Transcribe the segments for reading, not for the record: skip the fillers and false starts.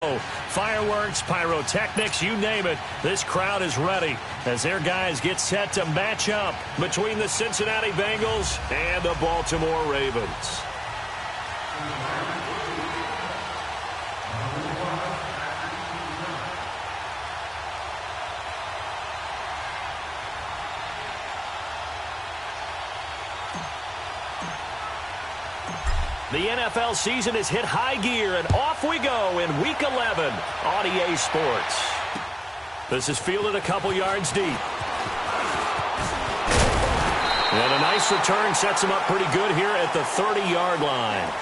Fireworks, pyrotechnics, you name it, this crowd is ready as their guys get set to match up between the Cincinnati Bengals and the Baltimore Ravens. The NFL season has hit high gear, and off we go in Week 11 on EA Sports. This is fielded a couple yards deep. And a nice return sets him up pretty good here at the 30-yard line.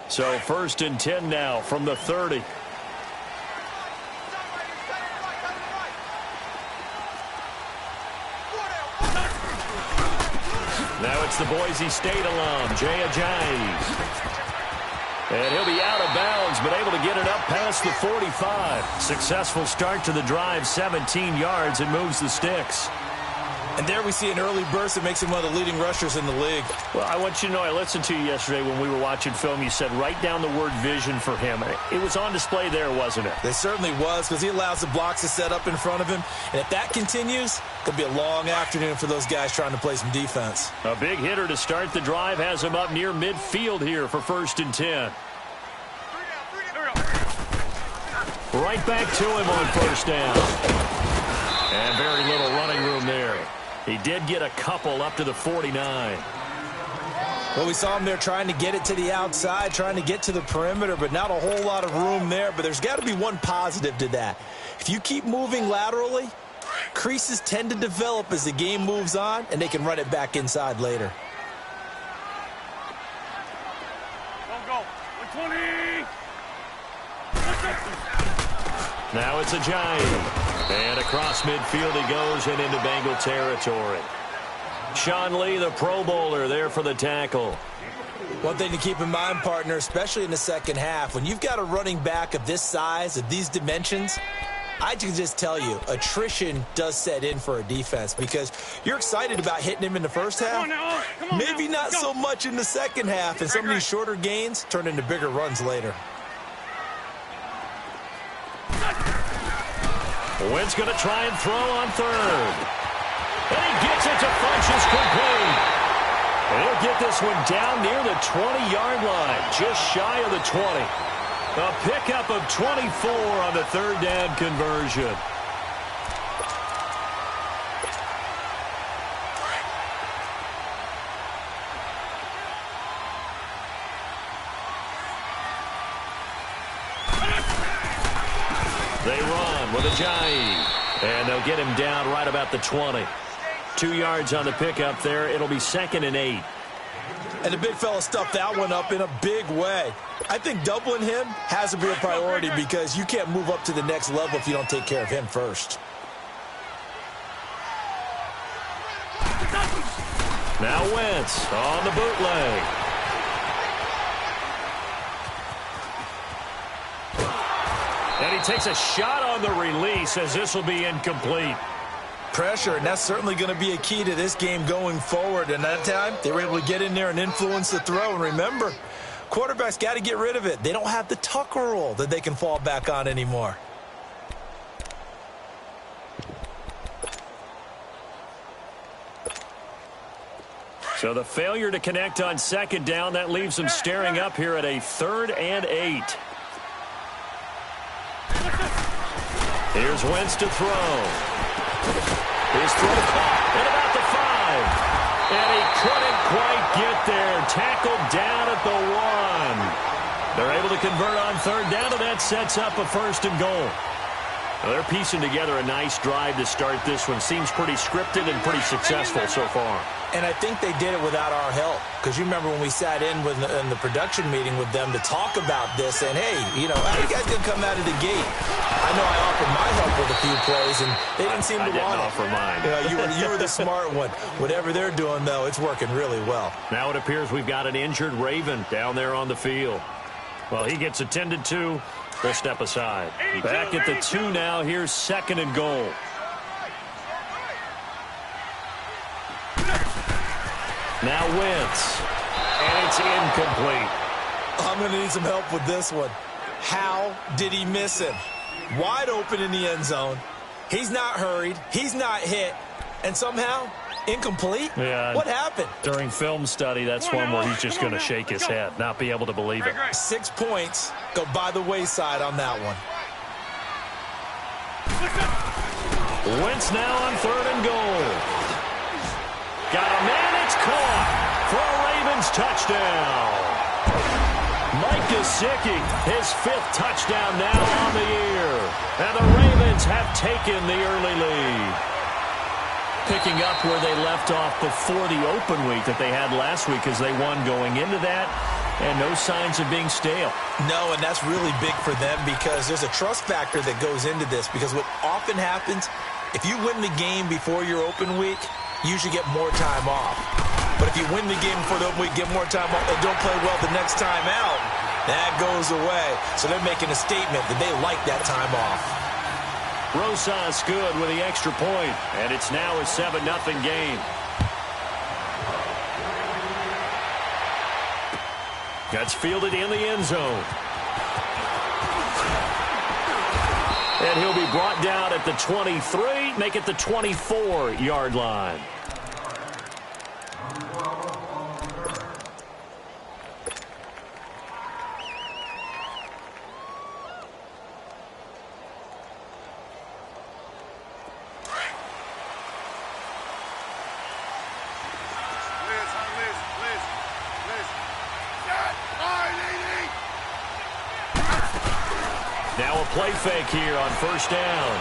So 1st and 10 now from the 30. Now it's the Boise State alum, Jay Ajayi. And he'll be out of bounds, but able to get it up past the 45. Successful start to the drive, 17 yards, and moves the sticks. And there we see an early burst that makes him one of the leading rushers in the league. Well, I want you to know, I listened to you yesterday when we were watching film. You said write down the word vision for him. It was on display there, wasn't it? It certainly was, because he allows the blocks to set up in front of him. And if that continues, it'll be a long afternoon for those guys trying to play some defense. A big hitter to start the drive has him up near midfield here for 1st and 10. Right back to him on 1st down. And very little running room there. He did get a couple up to the 49. Well, we saw him there trying to get it to the outside, trying to get to the perimeter, but not a whole lot of room there. But there's got to be one positive to that. If you keep moving laterally, creases tend to develop as the game moves on, and they can run it back inside later. Go. 120. Now it's Ajayi. And across midfield he goes and into Bengal territory. Sean Lee, the Pro Bowler, there for the tackle. One thing to keep in mind, partner, especially in the second half, when you've got a running back of this size, of these dimensions, I can just tell you, attrition does set in for a defense because you're excited about hitting him in the first half. Maybe not so much in the second half, and some of these shorter gains turn into bigger runs later. Wentz going to try and throw on 3rd. And he gets it to Funchess complete. And he'll get this one down near the 20-yard line, just shy of the 20. A pickup of 24 on the 3rd down conversion. They run with Ajayi. And they'll get him down right about the 20. 2 yards on the pickup there. It'll be 2nd and 8. And the big fella stuffed that one up in a big way. I think doubling him has to be a priority because you can't move up to the next level if you don't take care of him first. Now Wentz on the bootleg. And he takes a shot on the release as this will be incomplete. Pressure, and that's certainly going to be a key to this game going forward. And that time, they were able to get in there and influence the throw. And remember, quarterbacks got to get rid of it. They don't have the Tucker rule that they can fall back on anymore. So the failure to connect on 2nd down, that leaves them staring up here at a 3rd and 8. Here's Wentz to throw. His throw caught at about the 5. And he couldn't quite get there. Tackled down at the 1. They're able to convert on 3rd down, and that sets up a 1st and goal. Well, they're piecing together a nice drive to start this one. Seems pretty scripted and pretty successful so far. And I think they did it without our help. Because you remember when we sat in the production meeting with them to talk about this, and, hey, you know, how you guys going to come out of the gate? I know I offered my help with a few plays, and they didn't seem to want it. I didn't offer mine. You know, you were the smart one. Whatever they're doing, though, it's working really well. Now it appears we've got an injured Raven down there on the field. Well, he gets attended to. They'll step aside. Back at the 2 now. Here's 2nd and goal. Now Wentz. And it's incomplete. I'm going to need some help with this one. How did he miss him? Wide open in the end zone. He's not hurried. He's not hit. And somehow, incomplete? Yeah. What happened? During film study, that's one where he's just going to shake his head, not be able to believe it. 6 points go by the wayside on that one. Wentz now on 3rd and goal. Got a man, it's caught for a Ravens touchdown. Mike Gesicki, his 5th touchdown now on the year. And the Ravens have taken the early lead. Picking up where they left off before the open week that they had last week as they won going into that. And no signs of being stale. No, and that's really big for them because there's a trust factor that goes into this. Because what often happens, if you win the game before your open week, you usually get more time off. But if you win the game before the open week, get more time off, and don't play well the next time out, that goes away. So they're making a statement that they like that time off. Rosas good with the extra point, and it's now a 7-0 game. Gets fielded in the end zone. And he'll be brought down at the 23, make it the 24-yard line. Now a play fake here on 1st down.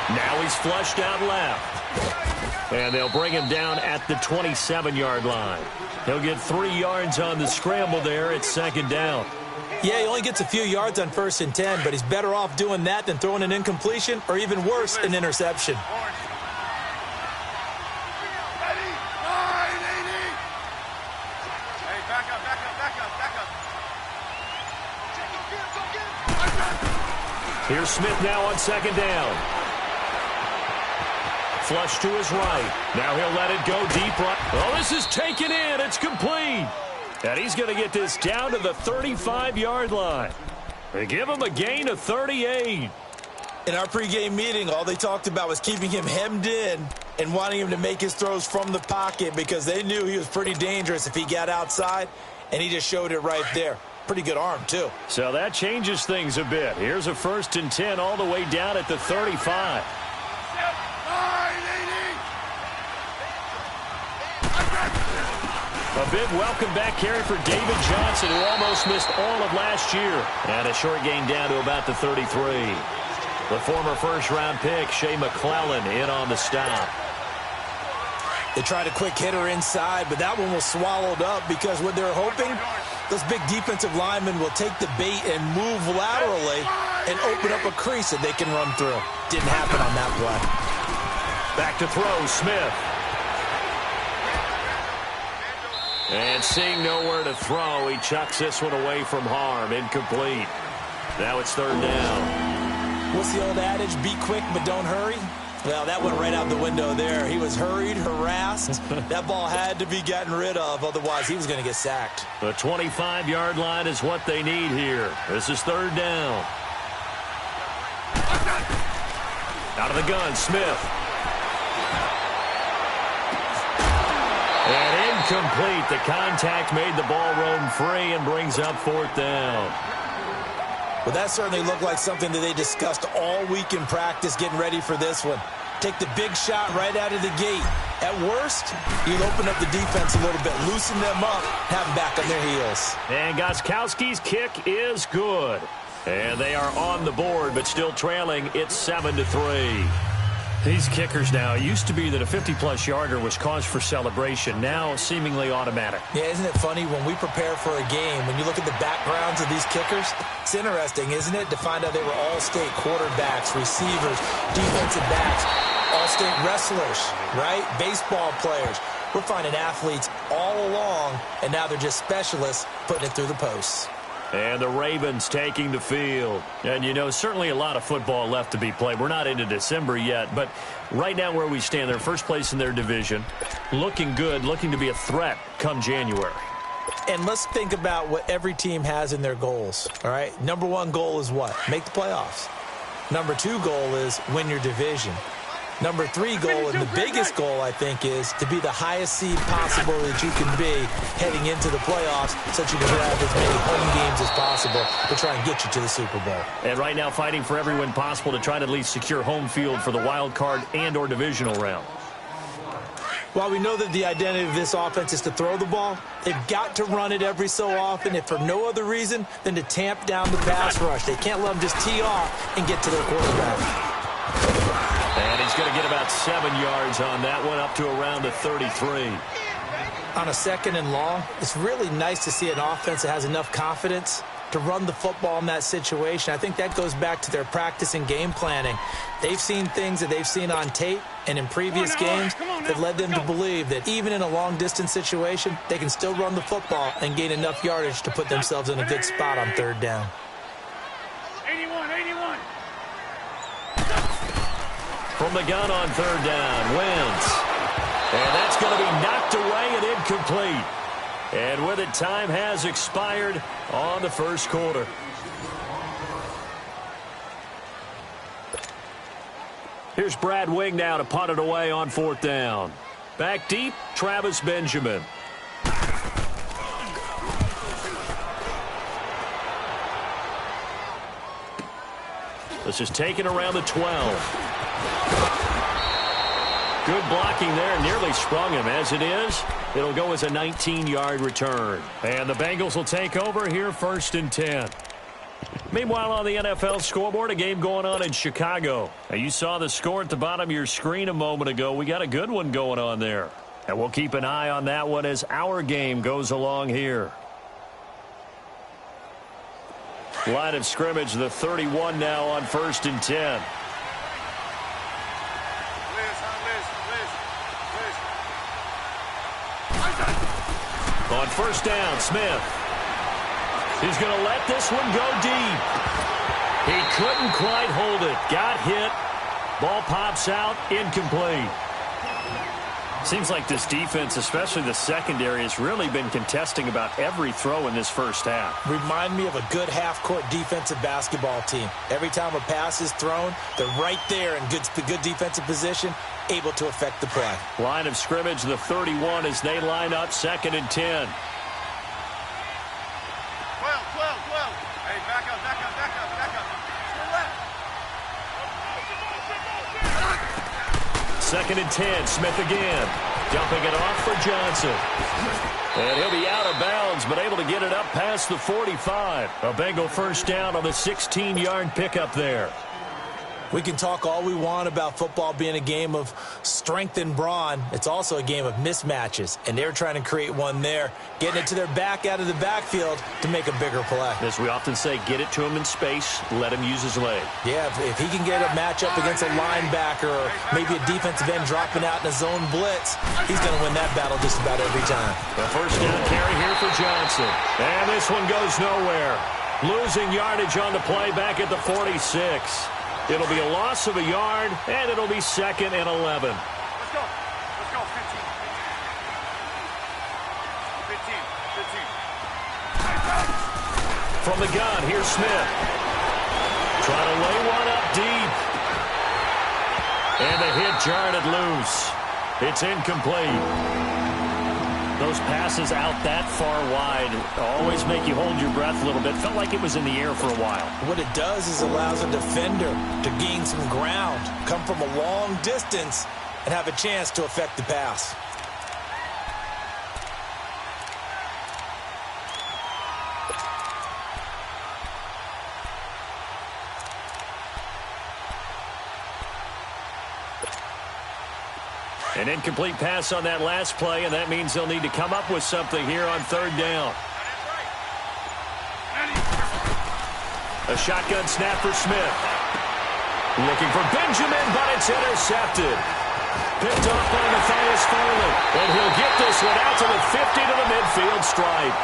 Now he's flushed out left. And they'll bring him down at the 27-yard line. He'll get 3 yards on the scramble there at 2nd down. Yeah, he only gets a few yards on 1st and 10, but he's better off doing that than throwing an incompletion or even worse, an interception. Here's Smith now on 2nd down. Flush to his right. Now he'll let it go deep right. Oh, this is taken in. It's complete. And he's going to get this down to the 35-yard line. They give him a gain of 38. In our pregame meeting, all they talked about was keeping him hemmed in and wanting him to make his throws from the pocket because they knew he was pretty dangerous if he got outside, and he just showed it right there. Pretty good arm, too. So that changes things a bit. Here's a 1st and 10 all the way down at the 35. A big welcome back carry for David Johnson, who almost missed all of last year. And a short gain down to about the 33. The former first-round pick, Shea McClellan, in on the stop. They tried a quick hitter inside, but that one was swallowed up because what they're hoping, those big defensive linemen will take the bait and move laterally and open up a crease that they can run through. Didn't happen on that play. Back to throw, Smith. And seeing nowhere to throw, he chucks this one away from harm. Incomplete. Now it's 3rd down. What's the old adage? Be quick, but don't hurry. Well, that went right out the window there. He was hurried, harassed. That ball had to be gotten rid of, otherwise he was going to get sacked. The 25-yard line is what they need here. This is 3rd down. Out of the gun, Smith. And incomplete. The contact made the ball roam free and brings up 4th down. Well, that certainly looked like something that they discussed all week in practice getting ready for this one. Take the big shot right out of the gate. At worst, you'll open up the defense a little bit, loosen them up, have them back on their heels. And Gostkowski's kick is good. And they are on the board, but still trailing. It's 7-3. These kickers now, it used to be that a 50-plus yarder was cause for celebration. Now, seemingly automatic. Yeah, isn't it funny when we prepare for a game, when you look at the backgrounds of these kickers, it's interesting, isn't it, to find out they were all-state quarterbacks, receivers, defensive backs, all-state wrestlers, right? Baseball players. We're finding athletes all along, and now they're just specialists putting it through the posts. And the Ravens taking the field. And, you know, certainly a lot of football left to be played. We're not into December yet, but right now where we stand, they're first place in their division. Looking good, looking to be a threat come January. And let's think about what every team has in their goals, all right? Number one goal is what? Make the playoffs. Number two goal is win your division. Number three goal, and the biggest goal, I think, is to be the highest seed possible that you can be heading into the playoffs so that you can have as many home games as possible to try and get you to the Super Bowl. And right now fighting for every win possible to try to at least secure home field for the wild card and or divisional round. While we know that the identity of this offense is to throw the ball, they've got to run it every so often, if for no other reason than to tamp down the pass rush. They can't let them just tee off and get to their quarterback. And he's going to get about 7 yards on that one, up to around the 33. On a second and long, it's really nice to see an offense that has enough confidence to run the football in that situation. I think that goes back to their practice and game planning. They've seen things that they've seen on tape and in previous games that led them to believe that even in a long-distance situation, they can still run the football and gain enough yardage to put themselves in a good spot on third down. 81. From the gun on third down, Wentz. And that's going to be knocked away and incomplete. And with it, time has expired on the first quarter. Here's Brad Wing now to punt it away on fourth down. Back deep, Travis Benjamin. This is taken around the 12. Good blocking there, nearly sprung him. As it is, it'll go as a 19-yard return. And the Bengals will take over here, 1st and 10. Meanwhile, on the NFL scoreboard, a game going on in Chicago. Now, you saw the score at the bottom of your screen a moment ago. We got a good one going on there. And we'll keep an eye on that one as our game goes along here. Line of scrimmage, the 31 now on 1st and 10. On first down, Smith. He's going to let this one go deep. He couldn't quite hold it. Got hit. Ball pops out, incomplete. Seems like this defense, especially the secondary, has really been contesting about every throw in this first half. Remind me of a good half-court defensive basketball team. Every time a pass is thrown, they're right there in good defensive position, able to affect the play. Line of scrimmage, the 31 as they line up, 2nd and 10. 12. Hey, back up. Second and 10, Smith again. Dumping it off for Johnson. And he'll be out of bounds, but able to get it up past the 45. A Bengal first down on the 16-yard pickup there. We can talk all we want about football being a game of strength and brawn. It's also a game of mismatches, and they're trying to create one there, getting it to their back out of the backfield to make a bigger play. As we often say, get it to him in space, let him use his leg. Yeah, if he can get a matchup against a linebacker or maybe a defensive end dropping out in a zone blitz, he's going to win that battle just about every time. The first down carry here for Johnson. And this one goes nowhere. Losing yardage on the play back at the 46. It'll be a loss of a yard, and it'll be 2nd and 11. Let's go. 15. From the gun, here's Smith. Trying to lay one up deep. And the hit jarred it loose. It's incomplete. Those passes out that far wide always make you hold your breath a little bit. Felt like it was in the air for a while. What it does is allows a defender to gain some ground, come from a long distance, and have a chance to affect the pass. An incomplete pass on that last play, and that means they'll need to come up with something here on third down. A shotgun snap for Smith. Looking for Benjamin, but it's intercepted. Picked off by Matthias Farley. And he'll get this one out to the 50 to the midfield stripe.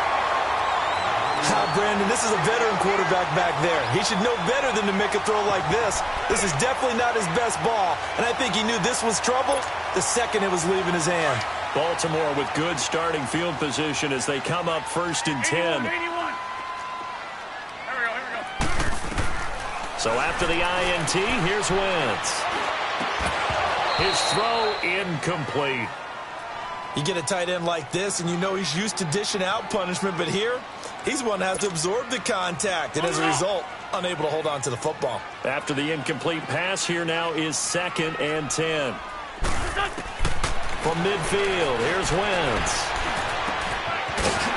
Brandon, this is a veteran quarterback back there. He should know better than to make a throw like this. This is definitely not his best ball, and I think he knew this was trouble the second it was leaving his hand. Baltimore with good starting field position as they come up 1st and 10. 81. Here we go. So after the INT, here's Wentz. His throw incomplete. You get a tight end like this, and you know he's used to dishing out punishment, but here, he's one that has to absorb the contact, and as a result, unable to hold on to the football. After the incomplete pass, here now is 2nd and 10. From midfield, here's Wentz.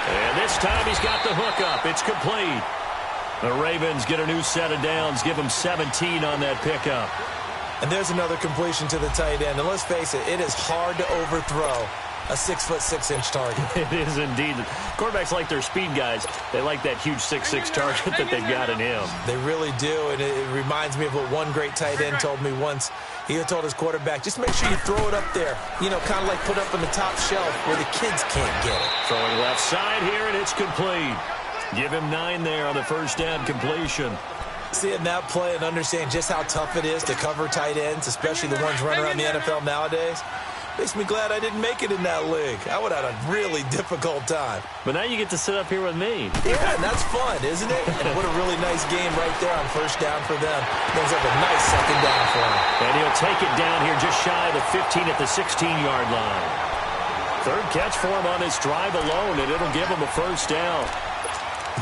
And this time he's got the hook up. It's complete. The Ravens get a new set of downs, give them 17 on that pickup. And there's another completion to the tight end, and let's face it, it is hard to overthrow a 6'6" target. It is indeed. Quarterbacks like their speed guys. They like that huge 6'6" target that they've got in him. They really do, and it reminds me of what one great tight end told me once. He had told his quarterback, just make sure you throw it up there, you know, kind of like put up on the top shelf where the kids can't get it. Throwing left side here, and it's complete. Give him 9 there on the first down completion. Seeing that play and understand just how tough it is to cover tight ends, especially the ones running around the NFL nowadays, makes me glad I didn't make it in that league. I would have had a really difficult time. But now you get to sit up here with me. Yeah, and that's fun, isn't it? And what a really nice game right there on first down for them. Brings up a nice second down for him. And he'll take it down here just shy of the 15 at the 16-yard line. Third catch for him on this drive alone, and it'll give him a first down.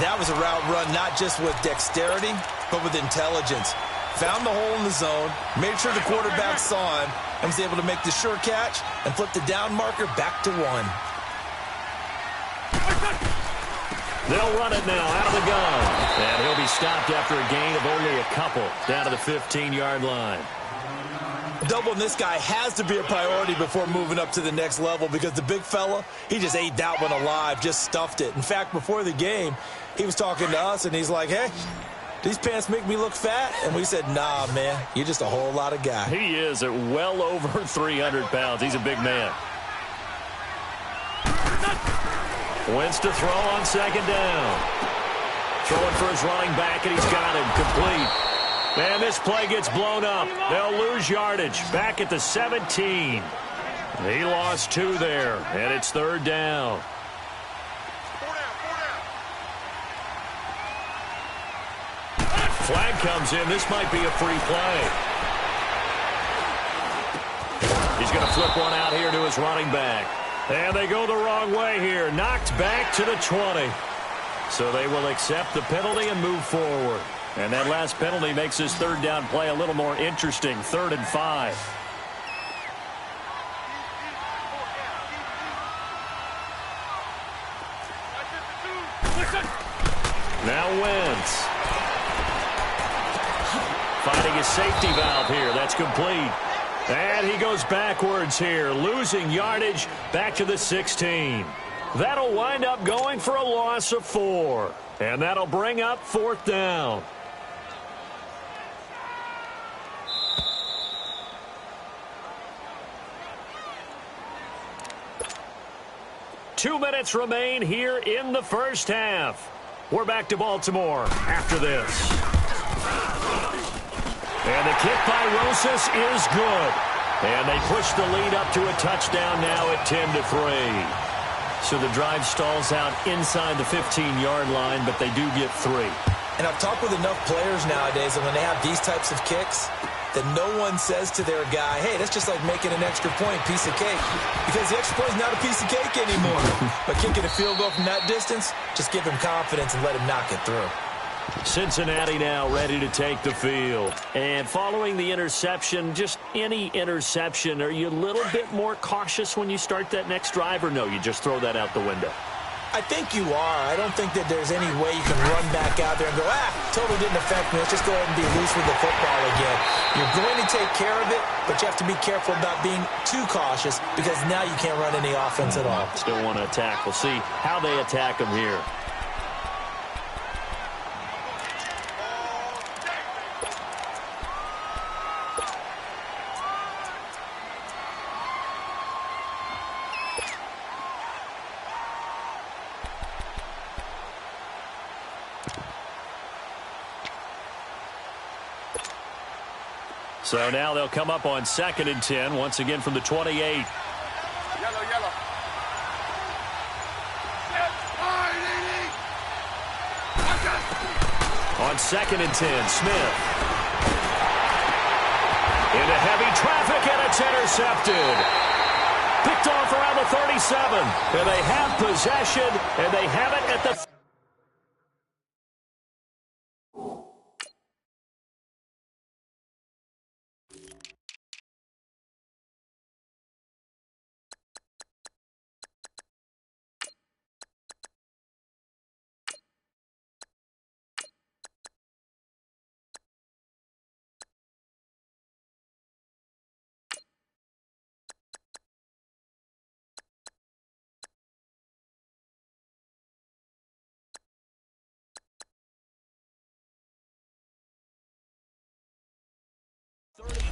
That was a route run not just with dexterity, but with intelligence. Found the hole in the zone, made sure the quarterback saw him, and was able to make the sure catch and flip the down marker back to 1. They'll run it now out of the gun. And he'll be stopped after a gain of only a couple down to the 15-yard line. Doubling this guy has to be a priority before moving up to the next level because the big fella, he just ate that one alive, just stuffed it. In fact, before the game, he was talking to us, and he's like, hey, these pants make me look fat? And we said, nah, man, you're just a whole lot of guy. He is at well over 300 pounds. He's a big man. Wentz to throw on second down. Throwing for his running back, and he's got him complete. And this play gets blown up. They'll lose yardage back at the 17. He lost 2 there, and it's third down. Flag comes in. This might be a free play. He's going to flip one out here to his running back. And they go the wrong way here. Knocked back to the 20. So they will accept the penalty and move forward. And that last penalty makes this third down play a little more interesting. 3rd and 5. Now Wentz. Finding his safety valve here. That's complete. And he goes backwards here, losing yardage back to the 16. That'll wind up going for a loss of 4. And that'll bring up 4th down. Two minutes remain here in the first half. We're back to Baltimore after this. And the kick by Rosas is good. And they push the lead up to a touchdown now at 10-3. So the drive stalls out inside the 15-yard line, but they do get 3. And I've talked with enough players nowadays that when they have these types of kicks, that no one says to their guy, hey, that's just like making an extra point, piece of cake. Because the extra point is not a piece of cake anymore. But kicking a field goal from that distance, just give him confidence and let him knock it through. Cincinnati now ready to take the field. And following the interception, just any interception, are you a little bit more cautious when you start that next drive, or no, you just throw that out the window? I think you are. I don't think that there's any way you can run back out there and go, totally didn't affect me. Let's just go ahead and be loose with the football again. You're going to take care of it, but you have to be careful about being too cautious because now you can't run any offense at all. Still want to attack. We'll see how they attack them here. So now they'll come up on 2nd and 10, once again from the 28. Yellow. On 2nd and 10, Smith. Into heavy traffic, and it's intercepted. Picked off around the 37. And they have possession, and they have it at the...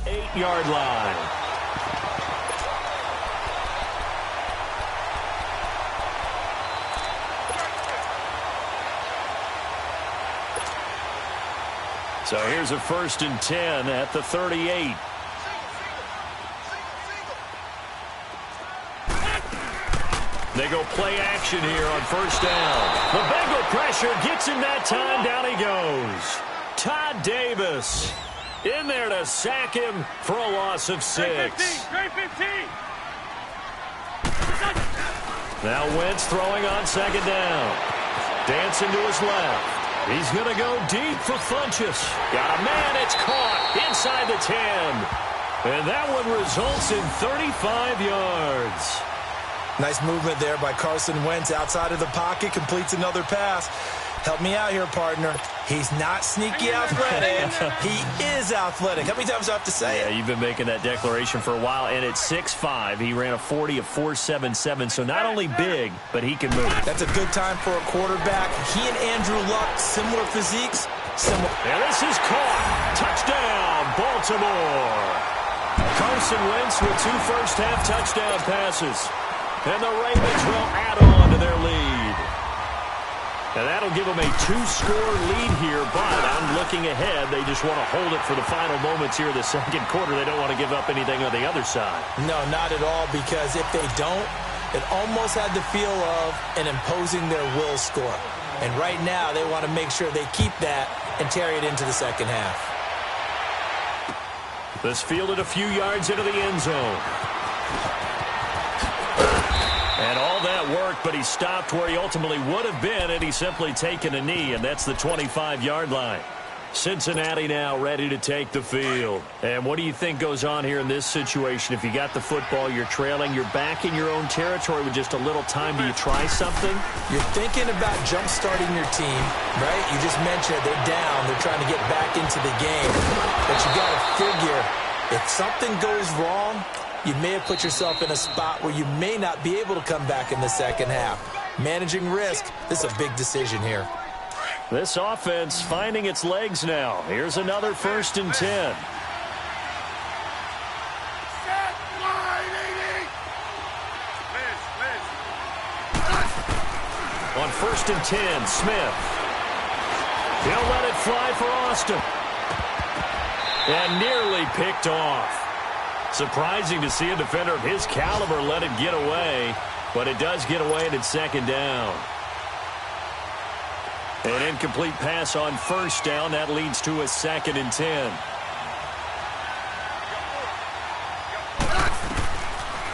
Eight-yard line. So here's a 1st and 10 at the 38. They go play action here on 1st down. The Bengal pressure gets him that time. Down he goes. Todd Davis in there to sack him for a loss of 6. Great 15. Now Wentz throwing on 2nd down. Dancing to his left. He's going to go deep for Funchess. Got a man. It's caught inside the 10. And that one results in 35 yards. Nice movement there by Carson Wentz outside of the pocket. Completes another pass. Help me out here, partner. He's not sneaky athletic. He is athletic. How many times do I have to say it? Yeah, you've been making that declaration for a while. And at 6'5", he ran a 40 of 4.77. So not only big, but he can move. That's a good time for a quarterback. He and Andrew Luck, similar physiques. And this is caught. Touchdown, Baltimore. Carson Wentz with 2 first-half touchdown passes. And the Ravens will add on to their lead. And that'll give them a 2-score lead here, but I'm looking ahead. They just want to hold it for the final moments here of the 2nd quarter. They don't want to give up anything on the other side. No, not at all, because if they don't, it almost had the feel of an imposing their will score. And right now, they want to make sure they keep that and carry it into the 2nd half. This fielded a few yards into the end zone. And all that worked, but he stopped where he ultimately would have been, and he's simply taken a knee, and that's the 25-yard line. Cincinnati now ready to take the field. And what do you think goes on here in this situation? If you got the football, you're trailing, you're back in your own territory with just a little time. Do you try something? You're thinking about jump-starting your team, right? You just mentioned it. They're down. They're trying to get back into the game. But you got to figure, if something goes wrong, you may have put yourself in a spot where you may not be able to come back in the 2nd half. Managing risk, this is a big decision here. This offense finding its legs now. Here's another 1st and 10. On 1st and 10, Smith. He'll let it fly for Austin. And nearly picked off. Surprising to see a defender of his caliber let it get away, but it does get away and it's 2nd down. An incomplete pass on 1st down. That leads to a 2nd and 10.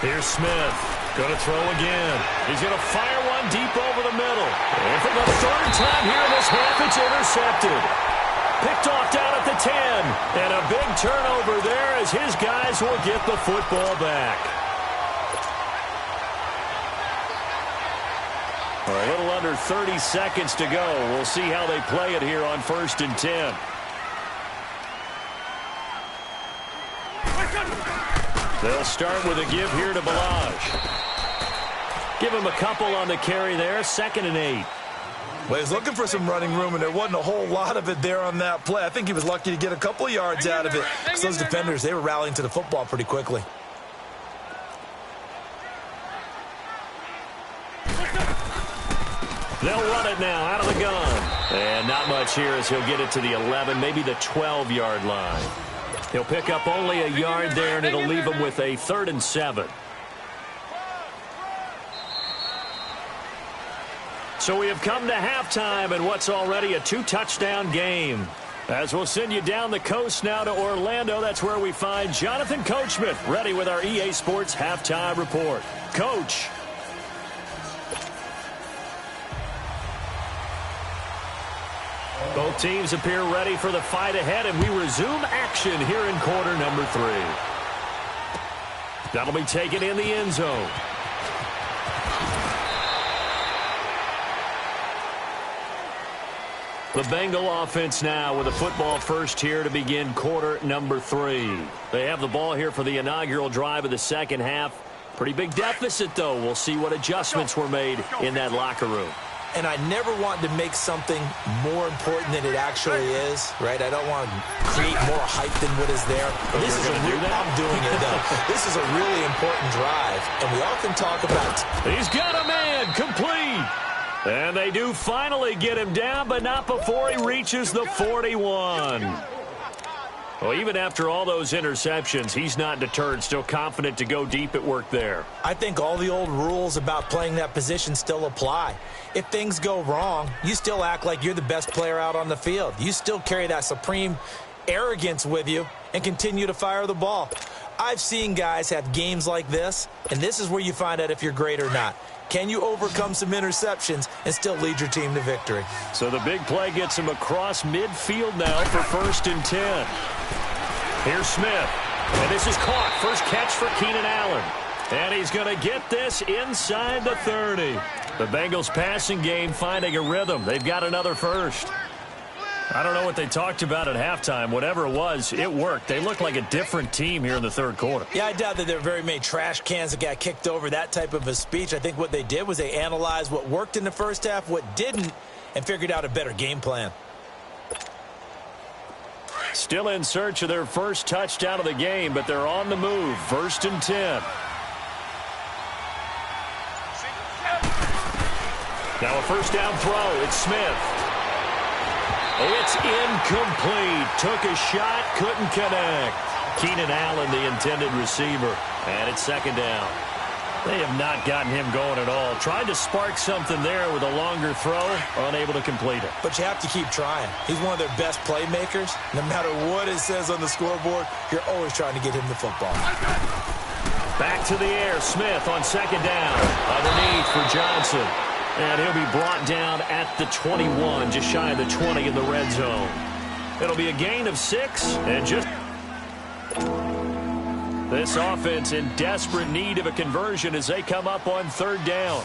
Here's Smith. Going to throw again. He's going to fire one deep over the middle. And for the 3rd time here in this half, it's intercepted. Picked off down at the 10. And a big turnover there as his guys will get the football back. A little under 30 seconds to go. We'll see how they play it here on 1st and 10. They'll start with a give here to Balaj. Give him a couple on the carry there. 2nd and 8. Well, he's looking for some running room, and there wasn't a whole lot of it there on that play. I think he was lucky to get a couple of yards out of it. Because those defenders, they were rallying to the football pretty quickly. They'll run it now out of the gun. And not much here as he'll get it to the 11, maybe the 12-yard line. He'll pick up only a yard there, and it'll leave him with a 3rd and 7. So we have come to halftime in what's already a 2-touchdown game. As we'll send you down the coast now to Orlando, that's where we find Jonathan Coachman ready with our EA Sports Halftime Report. Coach. Both teams appear ready for the fight ahead, and we resume action here in quarter number 3. That'll be taken in the end zone. The Bengal offense now with a football first here to begin quarter number 3. They have the ball here for the inaugural drive of the second half. Pretty big deficit, though. We'll see what adjustments were made in that locker room. And I never want to make something more important than it actually is, right? I don't want to create more hype than what is there. But this is I'm doing it, though. This is a really important drive, and we often talk about... He's got a man, complete. And they do finally get him down, but not before he reaches the 41. Well, even after all those interceptions, he's not deterred, still confident to go deep at work there. I think all the old rules about playing that position still apply. If things go wrong, you still act like you're the best player out on the field. You still carry that supreme arrogance with you and continue to fire the ball. I've seen guys have games like this, and this is where you find out if you're great or not. Can you overcome some interceptions and still lead your team to victory? So the big play gets him across midfield now for 1st and 10. Here's Smith. And this is caught. First catch for Keenan Allen. And he's going to get this inside the 30. The Bengals passing game finding a rhythm. They've got another first. I don't know what they talked about at halftime. Whatever it was, it worked. They look like a different team here in the 3rd quarter. Yeah, I doubt that there were very many trash cans that got kicked over, that type of a speech. I think what they did was they analyzed what worked in the first half, what didn't, and figured out a better game plan. Still in search of their first touchdown of the game, but they're on the move. 1st and 10. Now a first down throw. It's Smith. It's incomplete. Took a shot, couldn't connect. Keenan Allen, the intended receiver. And it's 2nd down. They have not gotten him going at all. Tried to spark something there with a longer throw, unable to complete it. But you have to keep trying. He's one of their best playmakers. No matter what it says on the scoreboard, you're always trying to get him the football. Back to the air. Smith on 2nd down. Underneath for Johnson. And he'll be brought down at the 21, just shy of the 20 in the red zone. It'll be a gain of 6, and just... This offense in desperate need of a conversion as they come up on 3rd down.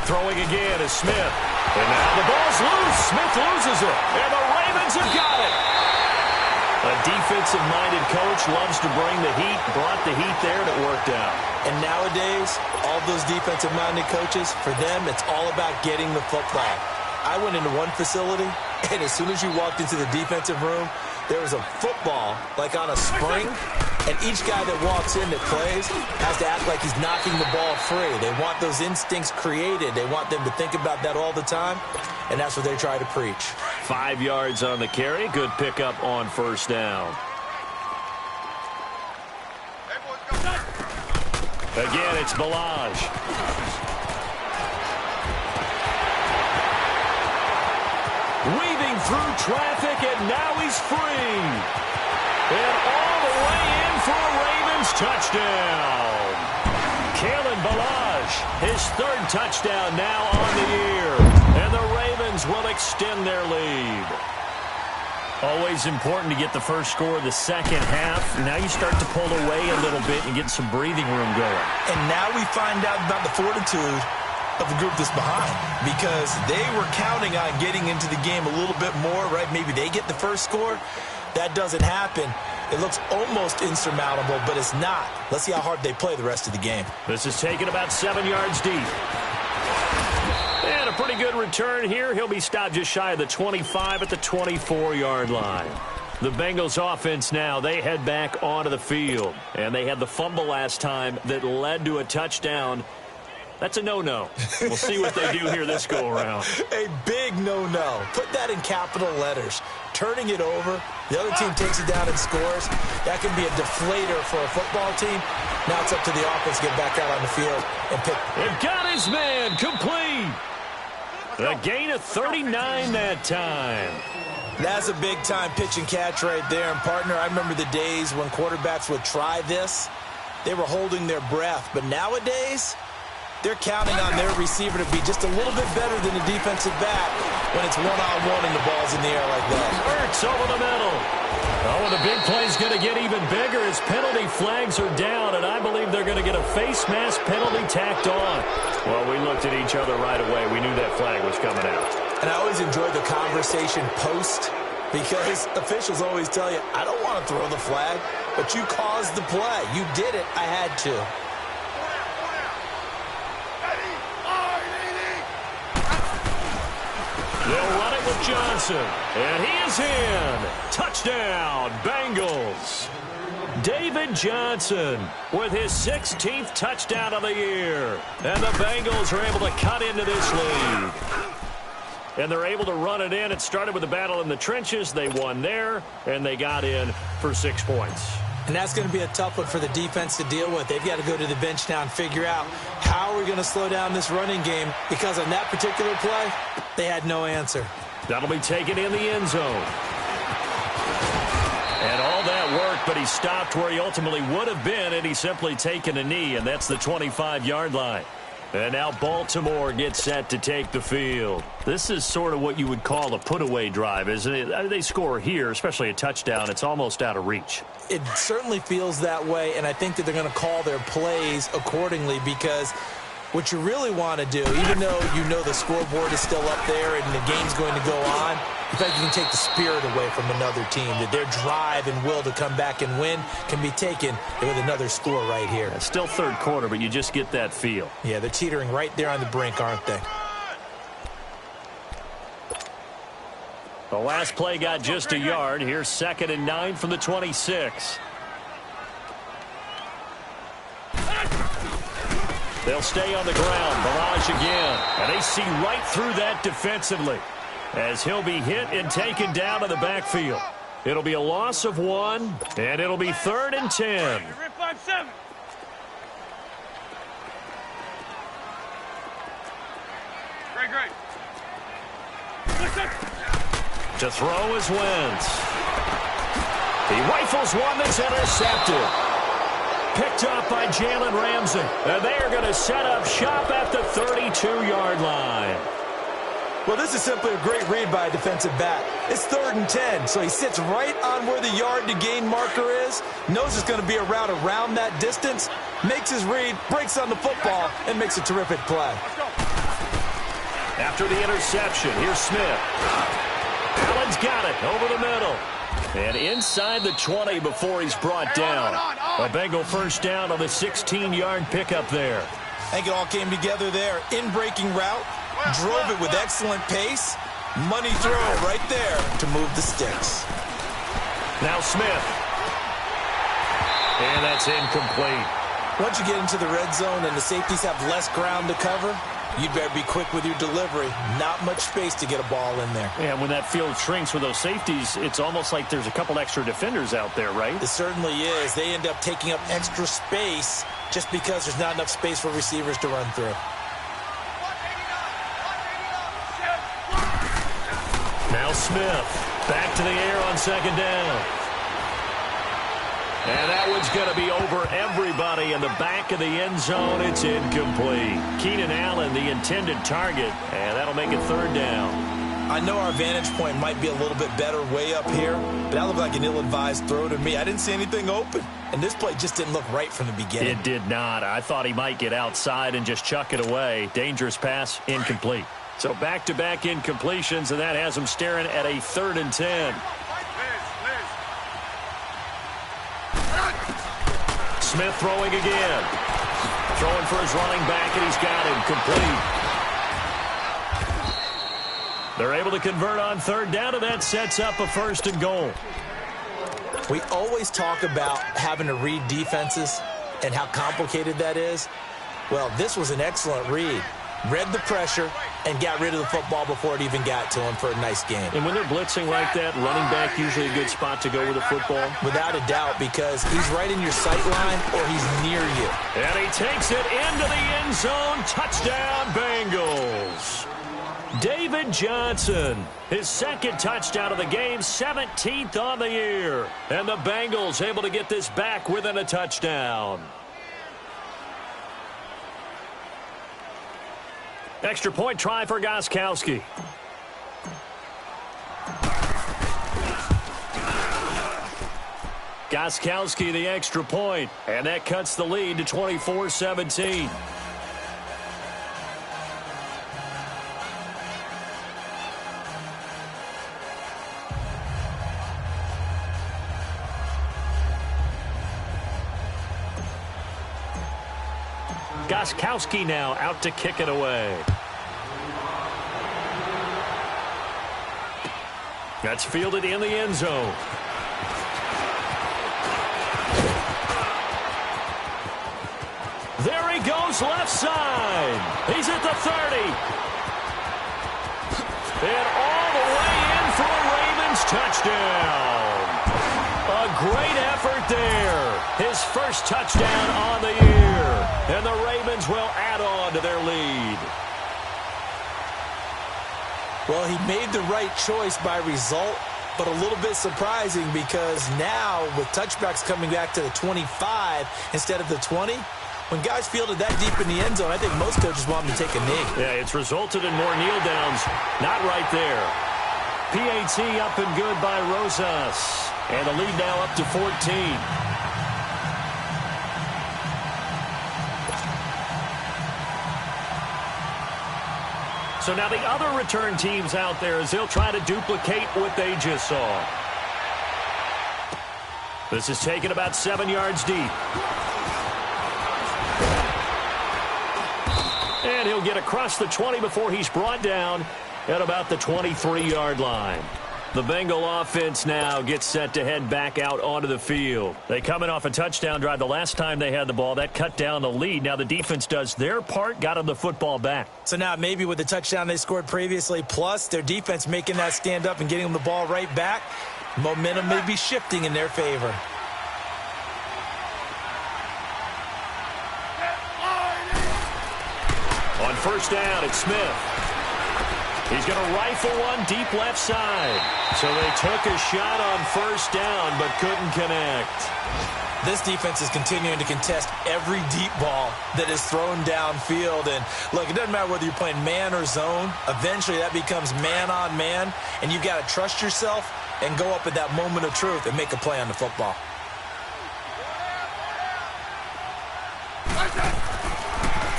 Throwing again is Smith. And now the ball's loose. Smith loses it. And the Ravens have got it. A defensive-minded coach loves to bring the heat, brought the heat there, and it worked out. And nowadays, all those defensive-minded coaches, for them, it's all about getting the football. I went into one facility, and as soon as you walked into the defensive room, there was a football, like on a spring, and each guy that walks in that plays has to act like he's knocking the ball free. They want those instincts created. They want them to think about that all the time, and that's what they try to preach. 5 yards on the carry. Good pickup on 1st down. Again, it's Balaj. Weaving through traffic, and now he's free. And all the way in for a Ravens touchdown. Kalen Balaj, his 3rd touchdown now on the year. And the Ravens will extend their lead. Always important to get the first score of the second half. Now you start to pull away a little bit and get some breathing room going. And now we find out about the fortitude of the group that's behind, because they were counting on getting into the game a little bit more, right? Maybe they get the first score. That doesn't happen. It looks almost insurmountable, but it's not. Let's see how hard they play the rest of the game. This is taken about 7 yards deep. And a pretty good return here. He'll be stopped just shy of the 25 at the 24-yard line. The Bengals offense now, they head back onto the field. And they had the fumble last time that led to a touchdown. That's a no-no. We'll see what they do here this go-around. A big no-no. Put that in capital letters. Turning it over, the other team takes it down and scores. That can be a deflator for a football team. Now it's up to the offense to get back out on the field and pick. And got his man complete. A gain of 39 that time. That's a big-time pitch and catch right there. And, partner, I remember the days when quarterbacks would try this. They were holding their breath. But nowadays, they're counting on their receiver to be just a little bit better than the defensive back when it's one-on-one and the ball's in the air like that. Works over the middle. Oh, and the big play's going to get even bigger as penalty flags are down, and I believe they're going to get a face mask penalty tacked on. Well, we looked at each other right away. We knew that flag was coming out. And I always enjoy the conversation post, because officials always tell you, I don't want to throw the flag, but you caused the play. You did it. I had to. They'll run it with Johnson, and he is in. Touchdown, Bengals. David Johnson with his 16th touchdown of the year. And the Bengals are able to cut into this lead. And they're able to run it in. It started with a battle in the trenches. They won there, and they got in for 6 points. And that's going to be a tough one for the defense to deal with. They've got to go to the bench now and figure out how we're going to slow down this running game, because on that particular play, they had no answer. That'll be taken in the end zone. And all that worked, but he stopped where he ultimately would have been, and he's simply taken a knee, and that's the 25-yard line. And now Baltimore gets set to take the field. This is sort of what you would call a put-away drive, isn't it? They score here, especially a touchdown. It's almost out of reach. It certainly feels that way, and I think that they're going to call their plays accordingly, because what you really want to do, even though you know the scoreboard is still up there and the game's going to go on, in fact, you can take the spirit away from another team, that their drive and will to come back and win can be taken with another score right here. It's still third quarter, but you just get that feel. Yeah, they're teetering right there on the brink, aren't they? The last play got just a yard. Here's 2nd and 9 from the 26. They'll stay on the ground. Barrage again. And they see right through that defensively, as he'll be hit and taken down to the backfield. It'll be a loss of 1, and it'll be 3rd and 10. Great. To throw is Wentz. He rifles one that's intercepted. Picked up by Jalen Ramsey. And they are going to set up shop at the 32-yard line. Well, this is simply a great read by a defensive back. It's 3rd and 10, so he sits right on where the yard-to-gain marker is, knows it's going to be a route around that distance, makes his read, breaks on the football, and makes a terrific play. After the interception, here's Smith. Allen's got it over the middle. And inside the 20 before he's brought down. A Bengal first down on the 16-yard pickup there. I think it all came together there. In-breaking route, drove it with excellent pace. Money throw right there to move the sticks. Now Smith. And that's incomplete. Once you get into the red zone and the safeties have less ground to cover, you'd better be quick with your delivery. Not much space to get a ball in there. And when that field shrinks with those safeties, it's almost like there's a couple extra defenders out there, right? It certainly is. They end up taking up extra space just because there's not enough space for receivers to run through. Now Smith back to the air on 2nd down. And that one's going to be over everybody in the back of the end zone. It's incomplete. Keenan Allen, the intended target, and that'll make it 3rd down. I know our vantage point might be a little bit better way up here, but that looked like an ill-advised throw to me. I didn't see anything open, and this play just didn't look right from the beginning. It did not. I thought he might get outside and just chuck it away. Dangerous pass, incomplete. So back-to-back incompletions, and that has him staring at a 3rd and 10. Smith throwing again. Throwing for his running back, and he's got him complete. They're able to convert on 3rd down, and that sets up a 1st and goal. We always talk about having to read defenses and how complicated that is. Well, this was an excellent read. Read the pressure and got rid of the football before it even got to him for a nice game. And when they're blitzing like that, running back usually a good spot to go with the football? Without a doubt, because he's right in your sight line or he's near you. And he takes it into the end zone. Touchdown, Bengals. David Johnson, his 2nd touchdown of the game, 17th on the year. And the Bengals able to get this back within a touchdown. Extra point try for Gostkowski. Gostkowski the extra point, and that cuts the lead to 24-17. Gostkowski now out to kick it away. That's fielded in the end zone. There he goes left side. He's at the 30. And all the way in for a Ravens touchdown. A great effort there. His 1st touchdown on the year. And the Ravens will add on to their lead. Well, he made the right choice by result, but a little bit surprising because now with touchbacks coming back to the 25 instead of the 20, when guys fielded that deep in the end zone, I think most coaches want them to take a knee. Yeah, it's resulted in more kneel downs. Not right there. PAT up and good by Rosas. And the lead now up to 14. So now the other return teams out there as they'll try to duplicate what they just saw. This is taken about 7 yards deep. And he'll get across the 20 before he's brought down at about the 23-yard line. The Bengal offense now gets set to head back out onto the field. They come in off a touchdown drive the last time they had the ball. That cut down the lead. Now the defense does their part, got them the football back. So now maybe with the touchdown they scored previously, plus their defense making that stand up and getting them the ball right back, momentum may be shifting in their favor. On 1st down, it's Smith. He's going to rifle one deep left side. So they took a shot on 1st down but couldn't connect. This defense is continuing to contest every deep ball that is thrown downfield. And look, it doesn't matter whether you're playing man or zone. Eventually that becomes man on man. And you've got to trust yourself and go up at that moment of truth and make a play on the football.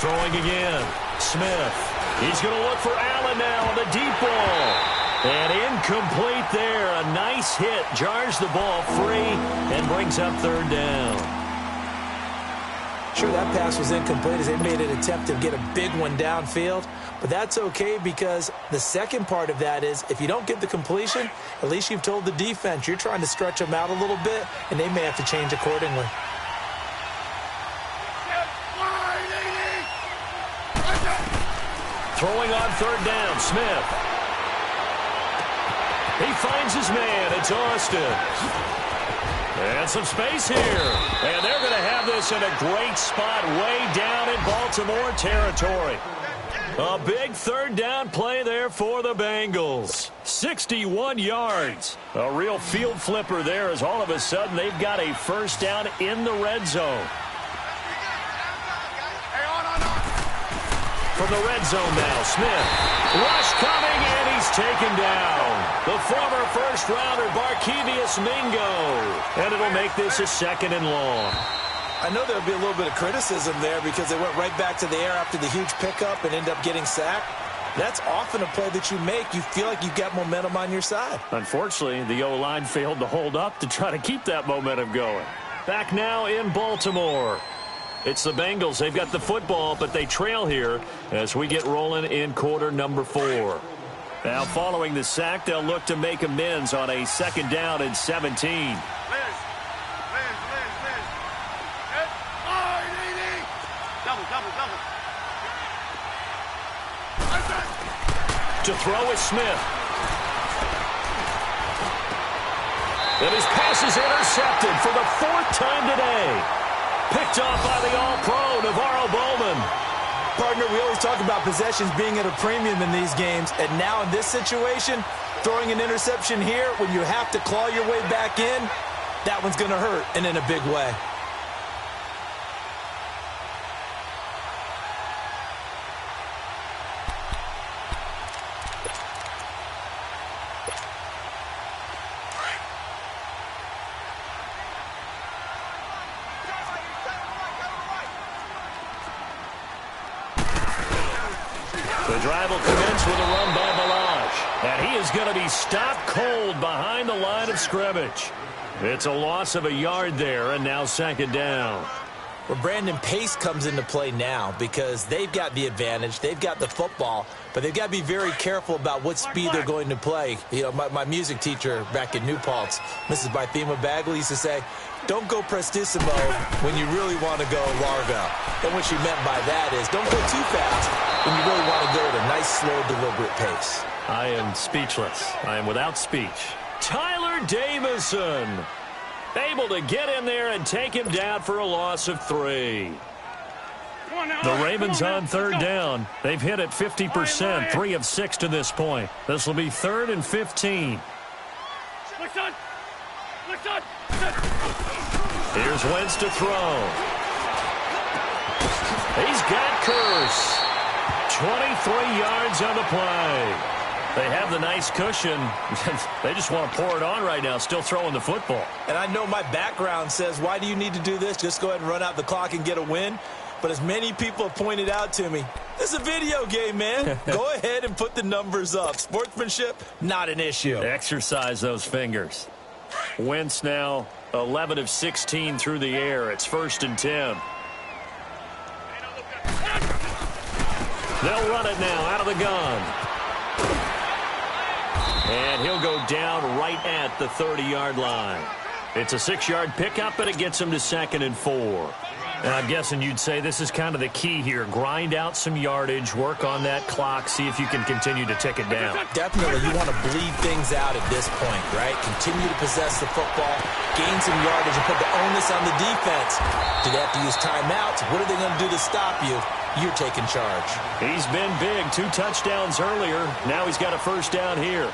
Throwing again. Smith. He's going to look for Allen now on the deep ball. And incomplete there. A nice hit. Jars the ball free and brings up 3rd down. Sure, that pass was incomplete as they made an attempt to get a big one downfield. But that's okay because the second part of that is if you don't get the completion, at least you've told the defense you're trying to stretch them out a little bit, and they may have to change accordingly. Throwing on 3rd down, Smith. He finds his man. It's Austin. And some space here. And they're going to have this in a great spot way down in Baltimore territory. A big 3rd down play there for the Bengals. 61 yards. A real field flipper there as all of a sudden they've got a 1st down in the red zone. From the red zone now, Smith. Rush coming, and he's taken down. The former first-rounder, Barkevious Mingo. And it'll make this a 2nd and long. I know there'll be a little bit of criticism there because they went right back to the air after the huge pickup and end up getting sacked. That's often a play that you make. You feel like you've got momentum on your side. Unfortunately, the O-line failed to hold up to try to keep that momentum going. Back now in Baltimore. It's the Bengals. They've got the football, but they trail here as we get rolling in quarter number 4. Now, following the sack, they'll look to make amends on a 2nd down and 17. To throw is Smith. And his pass is intercepted for the 4th time today. Picked off by the All-Pro, Navarro Bowman. Partner, we always talk about possessions being at a premium in these games, and now in this situation, throwing an interception here when you have to claw your way back in, that one's going to hurt, and in a big way. The drive will commence with a run by Balaj. And he is going to be stopped cold behind the line of scrimmage. It's a loss of a yard there, and now 2nd down. Well, Brandon, pace comes into play now because they've got the advantage. They've got the football, but they've got to be very careful about what speed they're going to play. You know, my music teacher back in New Paltz, Mrs. Bythema Bagley, used to say, don't go prestissimo when you really want to go largo. And what she meant by that is don't go too fast when you really want to go at a nice, slow, deliberate pace. I am speechless. I am without speech. Tyler Davison able to get in there and take him down for a loss of 3. The Ravens on 3rd down. They've hit it 50%, 3 of 6 to this point. This will be 3rd and 15. Here's Wentz to throw. He's got Curse. 23 yards on the play. They have the nice cushion. They just want to pour it on right now, still throwing the football. And I know my background says, why do you need to do this? Just go ahead and run out the clock and get a win. But as many people have pointed out to me, this is a video game, man. Go ahead and put the numbers up. Sportsmanship, not an issue. Exercise those fingers. Wentz now 11 of 16 through the air. It's 1st and 10. They'll run it now out of the gun. And he'll go down right at the 30-yard line. It's a 6-yard pickup, but it gets him to 2nd and 4. And I'm guessing you'd say this is kind of the key here. Grind out some yardage, work on that clock, see if you can continue to tick it down. Definitely, you want to bleed things out at this point, right? Continue to possess the football, gain some yardage, and put the onus on the defense. Do they have to use timeouts? What are they going to do to stop you? You're taking charge. He's been big. 2 touchdowns earlier. Now he's got a 1st down here.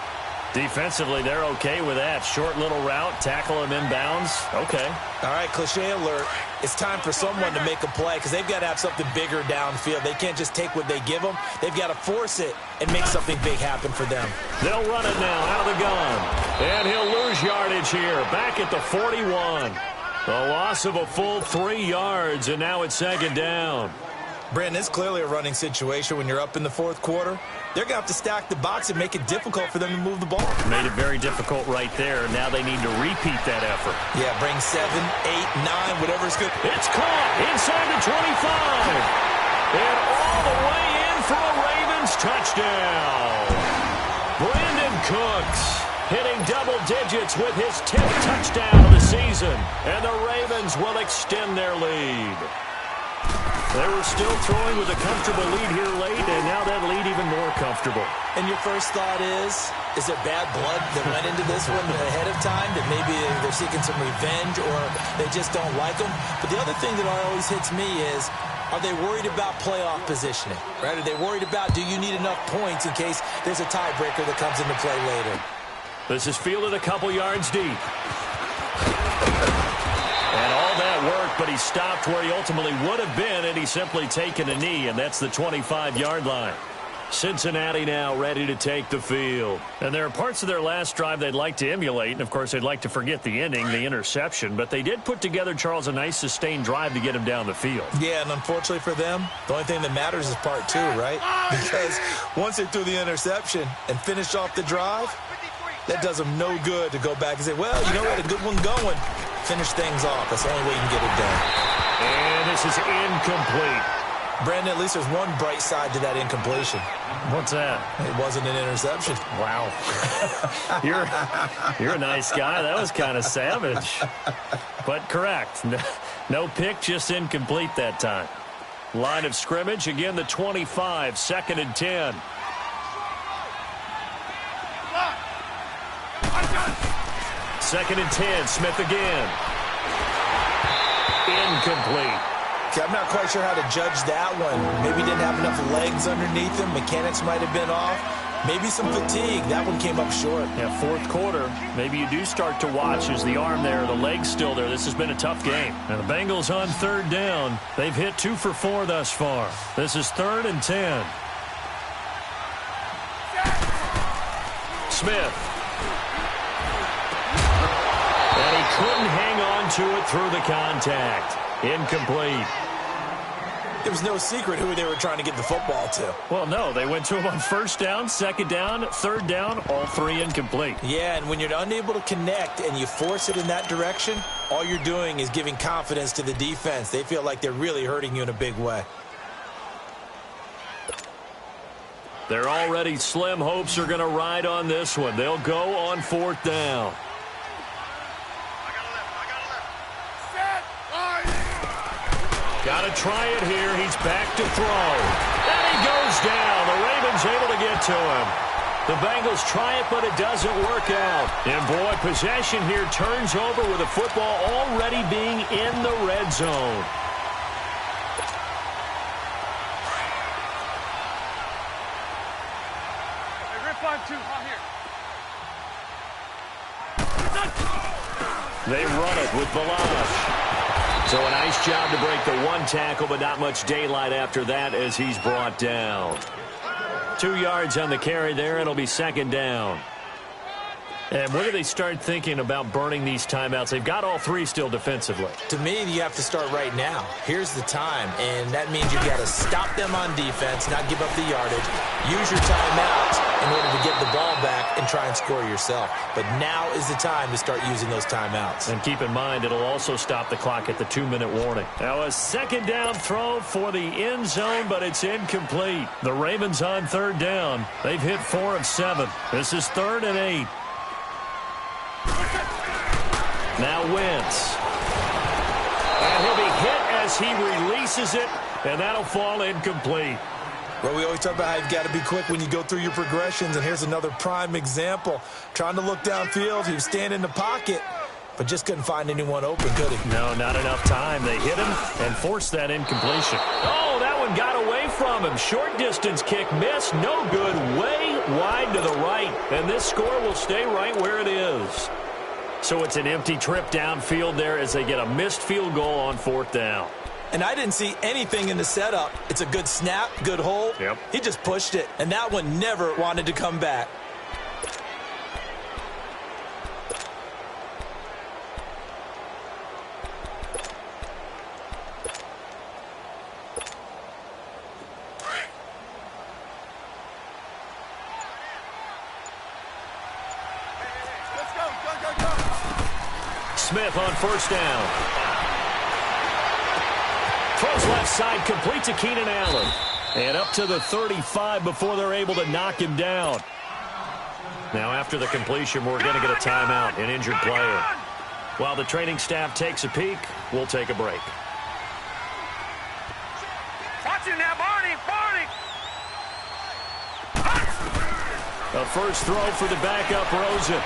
Defensively, they're okay with that. Short little route, tackle him inbounds. Okay. All right, cliche alert. It's time for someone to make a play because they've got to have something bigger downfield. They can't just take what they give them. They've got to force it and make something big happen for them. They'll run it now out of the gun. And he'll lose yardage here. Back at the 41. A loss of a full 3 yards, and now it's 2nd down. Brandon, it's clearly a running situation when you're up in the 4th quarter. They're going to have to stack the box and make it difficult for them to move the ball. Made it very difficult right there. Now they need to repeat that effort. Yeah, bring 7, 8, 9, whatever's good. It's caught inside the 25. And all the way in for a Ravens touchdown. Brandon Cooks hitting double digits with his 10th touchdown of the season. And the Ravens will extend their lead. They were still throwing with a comfortable lead here late, and now that lead even more comfortable. And your first thought is there bad blood that went into this one ahead of time, that maybe they're seeking some revenge or they just don't like them? But the other thing that always hits me is, are they worried about playoff positioning, right? Are they worried about, do you need enough points in case there's a tiebreaker that comes into play later? This is fielded a couple yards deep. And all that work but he stopped where he ultimately would have been, and he's simply taken a knee, and that's the 25-yard line. Cincinnati now ready to take the field. And there are parts of their last drive they'd like to emulate, and, of course, they'd like to forget the ending, the interception. But they did put together, Charles, a nice sustained drive to get him down the field. Yeah, and unfortunately for them, the only thing that matters is part 2, right? Because once they threw the interception and finished off the drive, that does them no good to go back and say, well, you know, we had a good one going. Finish things off. That's the only way you can get it done. And this is incomplete. Brandon, at least there's one bright side to that incompletion. What's that? It wasn't an interception. Wow. You're a nice guy. That was kind of savage. But correct. No pick, just incomplete that time. Line of scrimmage, again, the 25, 2nd and 10. Second and 10, Smith again. Incomplete. Okay, I'm not quite sure how to judge that one. Maybe he didn't have enough legs underneath him. Mechanics might have been off. Maybe some fatigue. That one came up short. Yeah, 4th quarter. Maybe you do start to watch as the arm there, the leg's still there. This has been a tough game. And the Bengals on 3rd down. They've hit 2 for 4 thus far. This is 3rd and 10. Smith. And he couldn't hang on to it through the contact. Incomplete. There was no secret who they were trying to get the football to. Well, no. They went to him on 1st down, 2nd down, 3rd down, all 3 incomplete. Yeah, and when you're unable to connect and you force it in that direction, all you're doing is giving confidence to the defense. They feel like they're really hurting you in a big way. Their already slim hopes are going to ride on this one. They'll go on 4th down. Got to try it here. He's back to throw. And he goes down. The Ravens able to get to him. The Bengals try it, but it doesn't work out. And, boy, possession here turns over with the football already being in the red zone. Hey, rip on 2. On here. They run it with Balazs. So a nice job to break the 1 tackle, but not much daylight after that as he's brought down. 2 yards on the carry there. It'll be 2nd down. And when do they start thinking about burning these timeouts? They've got all 3 still defensively. To me, you have to start right now. Here's the time, and that means you've got to stop them on defense, not give up the yardage, use your timeouts in order to get the ball back and try and score yourself. But now is the time to start using those timeouts. And keep in mind, it'll also stop the clock at the 2-minute warning. Now a 2nd down throw for the end zone, but it's incomplete. The Ravens on 3rd down. They've hit 4 of 7. This is 3rd and 8. Now Wentz. And he'll be hit as he releases it, and that'll fall incomplete. Well, we always talk about how you've got to be quick when you go through your progressions, and here's another prime example. Trying to look downfield, he was standing in the pocket, but just couldn't find anyone open, could he? No, not enough time. They hit him and forced that incompletion. Oh, that one got away from him. Short distance kick missed. No good. Way wide to the right. And this score will stay right where it is. So it's an empty trip downfield there as they get a missed field goal on 4th down. And I didn't see anything in the setup. It's a good snap, good hold. Yep. He just pushed it, and that one never wanted to come back. Smith on 1st down. Throws left side, complete to Keenan Allen. And up to the 35 before they're able to knock him down. Now after the completion, we're going to get a timeout, an injured player. While the training staff takes a peek, we'll take a break. Watch it now, Barney, Barney. A first throw for the backup, Rosen.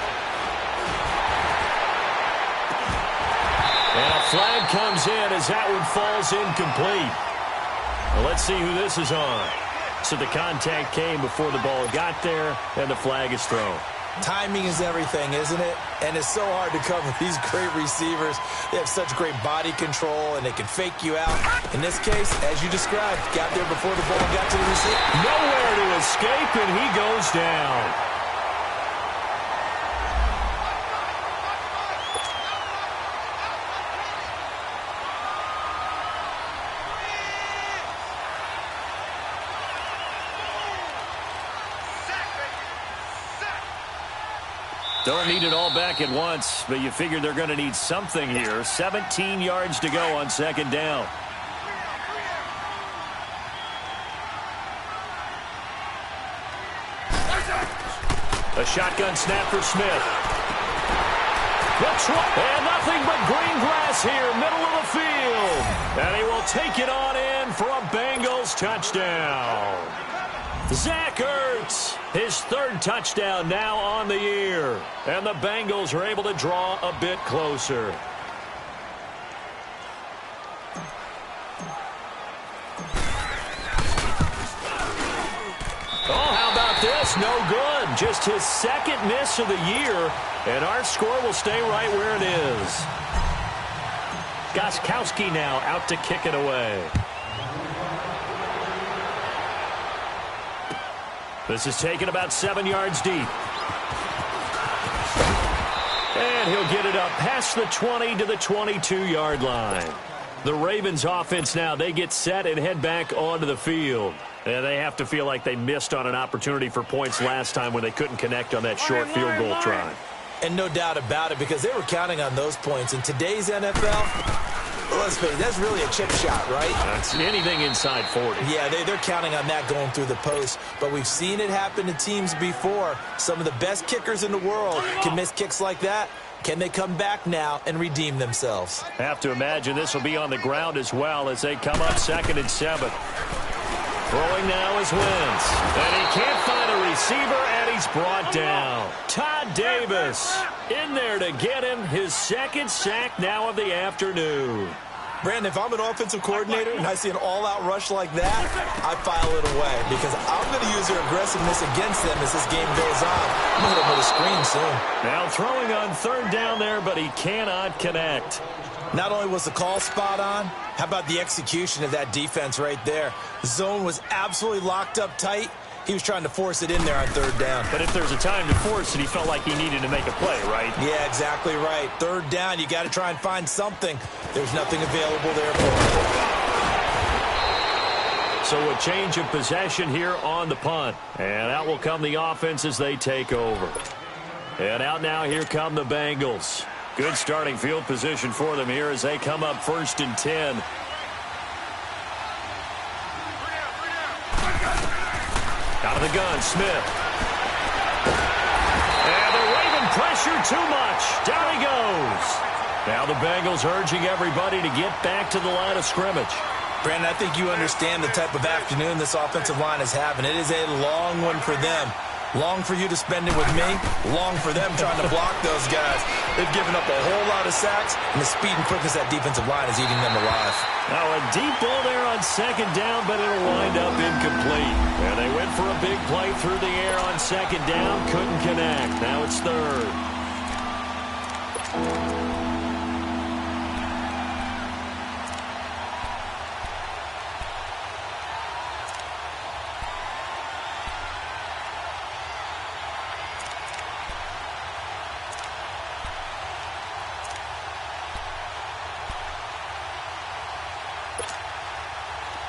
And a flag comes in as that one falls incomplete. Well, let's see who this is on. So the contact came before the ball got there, and the flag is thrown. Timing is everything, isn't it? And it's so hard to cover these great receivers. They have such great body control, and they can fake you out. In this case, as you described, got there before the ball got to the receiver. Nowhere to escape, and he goes down. Don't need it all back at once, but you figure they're going to need something here. 17 yards to go on second down. A shotgun snap for Smith. And nothing but green grass here, middle of the field. And he will take it on in for a Bengals touchdown. Zach Ertz, his third touchdown now on the year. And the Bengals are able to draw a bit closer. Oh, how about this? No good. Just his second miss of the year. And our score will stay right where it is. Gostkowski now out to kick it away. This is taken about 7 yards deep. And he'll get it up past the 20 to the 22-yard line. The Ravens offense now, they get set and head back onto the field. And they have to feel like they missed on an opportunity for points last time when they couldn't connect on that short field goal try. And no doubt about it, because they were counting on those points. In today's NFL, let's face it, that's really a chip shot, right? That's anything inside 40. Yeah, they're counting on that going through the post. But we've seen it happen to teams before. Some of the best kickers in the world can miss kicks like that. Can they come back now and redeem themselves? Have to imagine this will be on the ground as well as they come up 2nd and 7. Throwing now is Wentz. And he can't find a receiver, and he's brought down. Todd Davis in there to get him his second sack now of the afternoon. Brandon, if I'm an offensive coordinator and I see an all-out rush like that, I file it away because I'm going to use their aggressiveness against them as this game goes on. I'm going to hit him with a screen soon. Now throwing on 3rd down there, but he cannot connect. Not only was the call spot on, how about the execution of that defense right there? The zone was absolutely locked up tight. He was trying to force it in there on 3rd down. But if there's a time to force it, he felt like he needed to make a play, right? Yeah, exactly right. 3rd down, you got to try and find something. There's nothing available there for him. So a change of possession here on the punt. And out will come the offense as they take over. And out now, here come the Bengals. Good starting field position for them here as they come up 1st and 10. Out of the gun, Smith. And they're waving pressure too much. Down he goes. Now the Bengals urging everybody to get back to the line of scrimmage. Brandon, I think you understand the type of afternoon this offensive line is having. It is a long one for them. Long for you to spend it with me. Long for them trying to block those guys. They've given up a whole lot of sacks, and the speed and quickness of that defensive line is eating them alive. Now a deep ball there on 2nd down, but it'll wind up incomplete. And they went for a big play through the air on 2nd down. Couldn't connect. Now it's 3rd.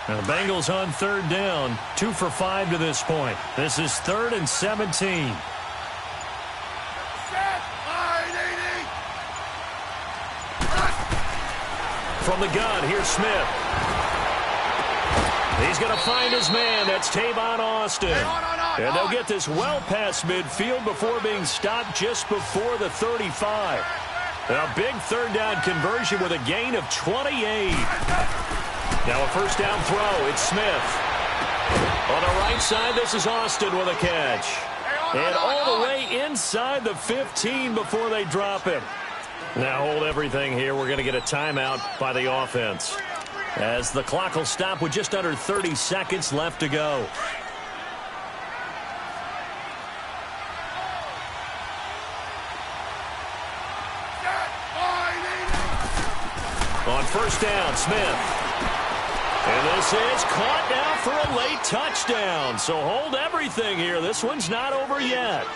Now the Bengals on 3rd down, 2 for 5 to this point. This is 3rd and 17. From the gun, here's Smith. He's going to find his man. That's Tavon Austin. And they'll get this well past midfield before being stopped just before the 35. A big 3rd down conversion with a gain of 28. Now a 1st down throw. It's Smith. On the right side, this is Austin with a catch. And all the way inside the 15 before they drop him. Now hold everything here. We're going to get a timeout by the offense, as the clock will stop with just under 30 seconds left to go. first down, Smith. And this is caught now for a late touchdown. So hold everything here. This one's not over yet.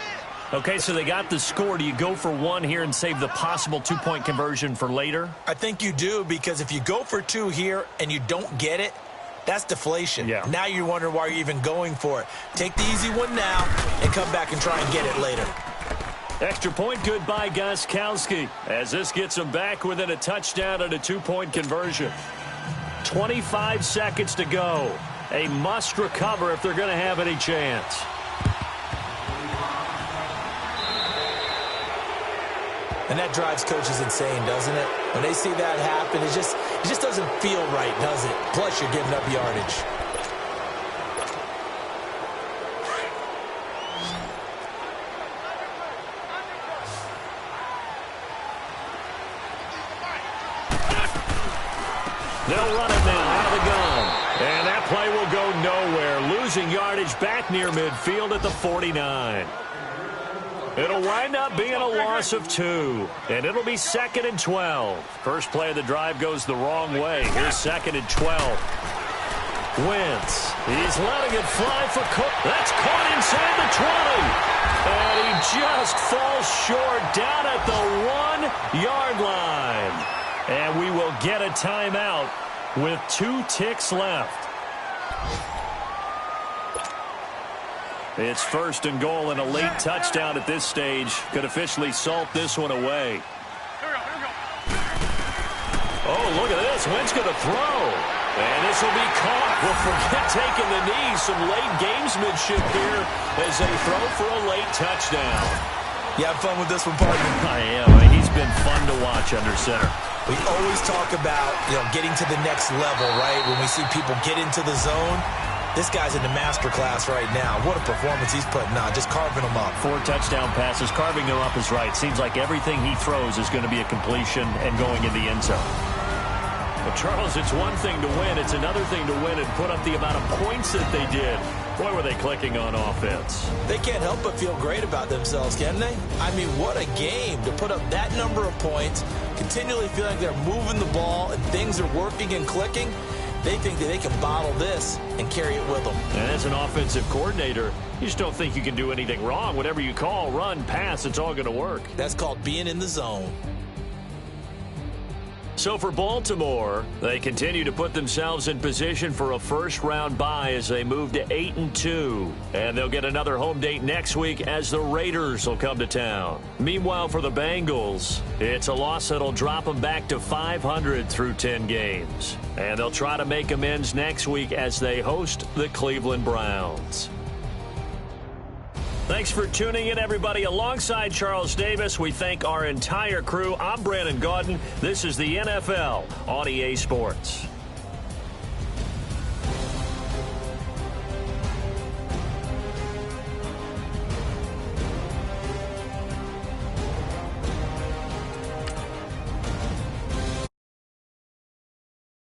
Okay, so they got the score. Do you go for one here and save the possible two-point conversion for later? I think you do, because if you go for two here and you don't get it, that's deflation. Yeah. Now you wonder why you're even going for it. Take the easy one now and come back and try and get it later. Extra point good by Gostkowski, as this gets them back within a touchdown and a two-point conversion. 25 seconds to go. A must recover if they're going to have any chance. And that drives coaches insane, doesn't it? When they see that happen, it just doesn't feel right, does it? Plus, you're giving up yardage. They'll run it now out of the gun. And that play will go nowhere. Losing yardage back near midfield at the 49. It'll wind up being a loss of 2. And it'll be 2nd and 12. First play of the drive goes the wrong way. Here's 2nd and 12. Wentz. He's letting it fly for Cook. That's caught inside the 20. And he just falls short down at the 1-yard line. And we will get a timeout with 2 ticks left. It's 1st and goal, and a late touchdown at this stage could officially salt this one away. Oh, look at this. Wentz going to throw. And this will be caught. Well, forget taking the knee. Some late gamesmanship here as they throw for a late touchdown. You have fun with this one, partner? I am. He's been fun to watch under center. We always talk about, getting to the next level, right? When we see people get into the zone. This guy's in the master class right now. What a performance he's putting on, just carving them up. 4 touchdown passes, carving them up is right. Seems like everything he throws is going to be a completion and going in the end zone. Well, Charles, it's one thing to win. It's another thing to win and put up the amount of points that they did. Boy, were they clicking on offense. They can't help but feel great about themselves, can they? I mean, what a game to put up that number of points, continually feel like they're moving the ball and things are working and clicking. They think that they can bottle this and carry it with them. And as an offensive coordinator, you just don't think you can do anything wrong. Whatever you call, run, pass, it's all going to work. That's called being in the zone. So for Baltimore, they continue to put themselves in position for a first-round bye as they move to 8-2. And they'll get another home date next week as the Raiders will come to town. Meanwhile, for the Bengals, it's a loss that'll drop them back to 500 through 10 games. And they'll try to make amends next week as they host the Cleveland Browns. Thanks for tuning in, everybody. Alongside Charles Davis, we thank our entire crew. I'm Brandon Gaudin. This is the NFL on EA Sports.